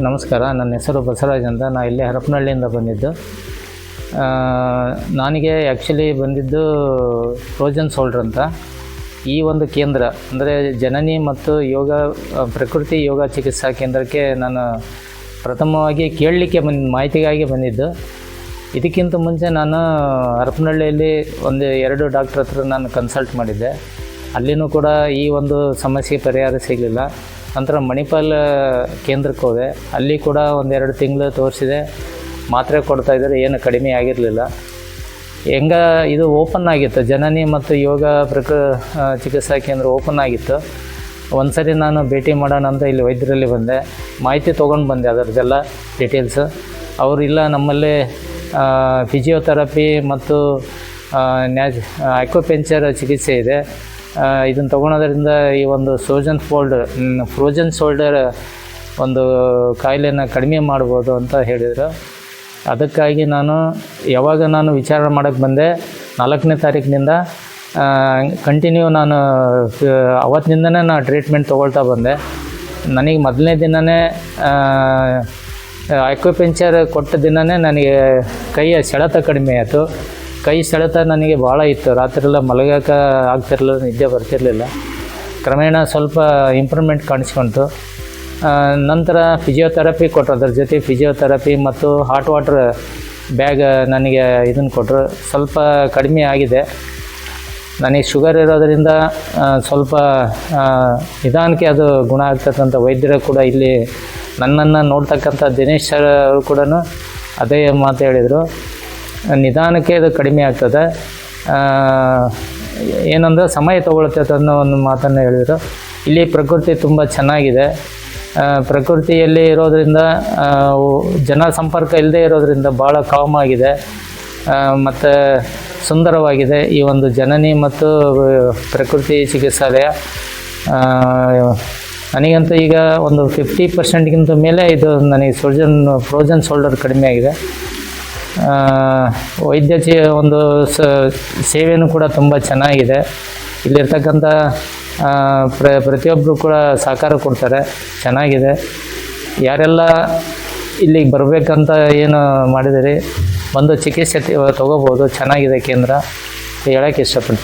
ನಮಸ್ಕಾರ, ನನ್ನ ಹೆಸರು ಬಸವರಾಜ್ ಅಂತ. ನಾನು ಇಲ್ಲೇ ಹರಪನಹಳ್ಳಿಯಿಂದ ಬಂದಿದ್ದು. ನನಗೆ ಆ್ಯಕ್ಚುಲಿ ಬಂದಿದ್ದು ಫ್ರೋಜನ್ ಶೋಲ್ಡರ್ ಅಂತ. ಈ ಒಂದು ಕೇಂದ್ರ ಅಂದರೆ ಜನನಿ ಮತ್ತು ಪ್ರಕೃತಿ ಯೋಗ ಚಿಕಿತ್ಸಾ ಕೇಂದ್ರಕ್ಕೆ ನಾನು ಪ್ರಥಮವಾಗಿ ಕೇಳಲಿಕ್ಕೆ ಮಾಹಿತಿಗಾಗಿ ಬಂದಿದ್ದು. ಇದಕ್ಕಿಂತ ಮುಂಚೆ ನಾನು ಹರಪನಹಳ್ಳಿಯಲ್ಲಿ 2 ಡಾಕ್ಟ್ರ್ ಹತ್ರ ನಾನು ಕನ್ಸಲ್ಟ್ ಮಾಡಿದ್ದೆ. ಅಲ್ಲಿನೂ ಕೂಡ ಈ ಒಂದು ಸಮಸ್ಯೆ ಪರಿಹಾರ ಸಿಗಲಿಲ್ಲ. ನಂತರ ಮಣಿಪಾಲ್ ಕೇಂದ್ರಕ್ಕೆ ಹೋದೆ. ಅಲ್ಲಿ ಕೂಡ 1-2 ತಿಂಗಳು ತೋರಿಸಿದೆ, ಮಾತ್ರೆ ಕೊಡ್ತಾಯಿದ್ದಾರೆ, ಏನು ಕಡಿಮೆ ಆಗಿರಲಿಲ್ಲ. ಇದು ಓಪನ್ ಆಗಿತ್ತು, ಜನನಿ ಮತ್ತು ಚಿಕಿತ್ಸಾ ಕೇಂದ್ರ ಓಪನ್ ಆಗಿತ್ತು. ಒಂದು ಸರಿ ನಾನು ಭೇಟಿ ಮಾಡೋಣ ಅಂತ ಇಲ್ಲಿ ವೈದ್ಯರಲ್ಲಿ ಬಂದೆ, ಮಾಹಿತಿ ತೊಗೊಂಡು ಬಂದೆ ಅದರದ್ದೆಲ್ಲ ಡೀಟೇಲ್ಸು. ಅವರಿಲ್ಲ, ನಮ್ಮಲ್ಲಿ ಫಿಸಿಯೋಥೆರಪಿ ಮತ್ತು ಆಕ್ಯುಪಂಕ್ಚರ್ ಚಿಕಿತ್ಸೆ ಇದೆ, ಇದನ್ನು ತೊಗೊಳೋದ್ರಿಂದ ಈ ಒಂದು ಫ್ರೋಜನ್ ಶೋಲ್ಡರ್ ಒಂದು ಕಾಯಿಲೆನ ಕಡಿಮೆ ಮಾಡ್ಬೋದು ಅಂತ ಹೇಳಿದರು. ಅದಕ್ಕಾಗಿ ಯಾವಾಗ ನಾನು ವಿಚಾರ ಮಾಡೋಕ್ಕೆ ಬಂದೆ, 4ನೇ ತಾರೀಕಿನಿಂದ ಕಂಟಿನ್ಯೂ ನಾನು ಅವತ್ತಿನಿಂದನೇ ನಾನು ಟ್ರೀಟ್ಮೆಂಟ್ ತೊಗೊಳ್ತಾ ಬಂದೆ. ನನಗೆ ಮೊದಲನೇ ದಿನವೇ ಆಕ್ಯುಪಂಕ್ಚರ್ ಕೊಟ್ಟ ದಿನವೇ ನನಗೆ ಕೈಯ ಸೆಳೆತ ಕಡಿಮೆ ಆಯಿತು. ಕೈ ಸೆಳೆತ ನನಗೆ ಭಾಳ ಇತ್ತು, ರಾತ್ರಿಯೆಲ್ಲ ಮಲಗೋಕೆ ಆಗ್ತಿರಲಿಲ್ಲ, ನಿದ್ದೆ ಬರ್ತಿರಲಿಲ್ಲ. ಕ್ರಮೇಣ ಸ್ವಲ್ಪ ಇಂಪ್ರೂವ್ಮೆಂಟ್ ಕಾಣಿಸ್ಕೊಂತು. ನಂತರ ಫಿಸಿಯೋಥೆರಪಿ ಕೊಟ್ಟರು, ಅದ್ರ ಜೊತೆ ಫಿಸಿಯೋಥೆರಪಿ ಮತ್ತು ಹಾಟ್ ವಾಟರ್ ಬ್ಯಾಗ್ ನನಗೆ ಇದನ್ನು ಕೊಟ್ಟರು. ಸ್ವಲ್ಪ ಕಡಿಮೆ ಆಗಿದೆ. ನನಗೆ ಶುಗರ್ ಇರೋದರಿಂದ ಸ್ವಲ್ಪ ನಿಧಾನಕ್ಕೆ ಅದು ಗುಣ ಆಗ್ತಕ್ಕಂಥ ವೈದ್ಯರು ಕೂಡ ಇಲ್ಲಿ ನನ್ನನ್ನು ನೋಡ್ತಕ್ಕಂಥ ದಿನೇಶ್ ಸರ್ ಅವರು ಕೂಡ ಅದೇ ಮಾತು ಹೇಳಿದರು, ನಿಧಾನಕ್ಕೆ ಅದು ಕಡಿಮೆ ಆಗ್ತದೆ, ಏನಂದರೆ ಸಮಯ ತೊಗೊಳುತ್ತೆ ಅನ್ನೋ ಒಂದು ಮಾತನ್ನು ಹೇಳಿದರು. ಇಲ್ಲಿ ಪ್ರಕೃತಿ ತುಂಬ ಚೆನ್ನಾಗಿದೆ. ಪ್ರಕೃತಿಯಲ್ಲಿ ಇರೋದರಿಂದ ಜನ ಸಂಪರ್ಕ ಇಲ್ಲದೆ ಇರೋದರಿಂದ ಭಾಳ ಕಾಮ್ ಆಗಿದೆ ಮತ್ತು ಸುಂದರವಾಗಿದೆ ಈ ಒಂದು ಜನನಿ ಮತ್ತು ಪ್ರಕೃತಿ ಚಿಕಿತ್ಸಾಲಯ. ನನಗಂತೂ ಈಗ ಒಂದು 50%ಗಿಂತ ಮೇಲೆ ಇದು ನನಗೆ ಫ್ರೋಜನ್ ಶೋಲ್ಡರ್ ಕಡಿಮೆ ಆಗಿದೆ. ವೈದ್ಯ ಸೇವೆಯೂ ಕೂಡ ತುಂಬ ಚೆನ್ನಾಗಿದೆ. ಇಲ್ಲಿರ್ತಕ್ಕಂಥ ಪ್ರತಿಯೊಬ್ಬರು ಕೂಡ ಸಹಕಾರ ಕೊಡ್ತಾರೆ, ಚೆನ್ನಾಗಿದೆ. ಯಾರೆಲ್ಲ ಇಲ್ಲಿಗೆ ಬರಬೇಕಂತ ಏನು ಮಾಡಿದಿರಿ, ಒಂದು ಚಿಕಿತ್ಸೆ ತೊಗೋಬೋದು, ಚೆನ್ನಾಗಿದೆ ಕೇಂದ್ರ ಹೇಳೋಕ್ಕೆ ಇಷ್ಟಪಡ್ತೀನಿ.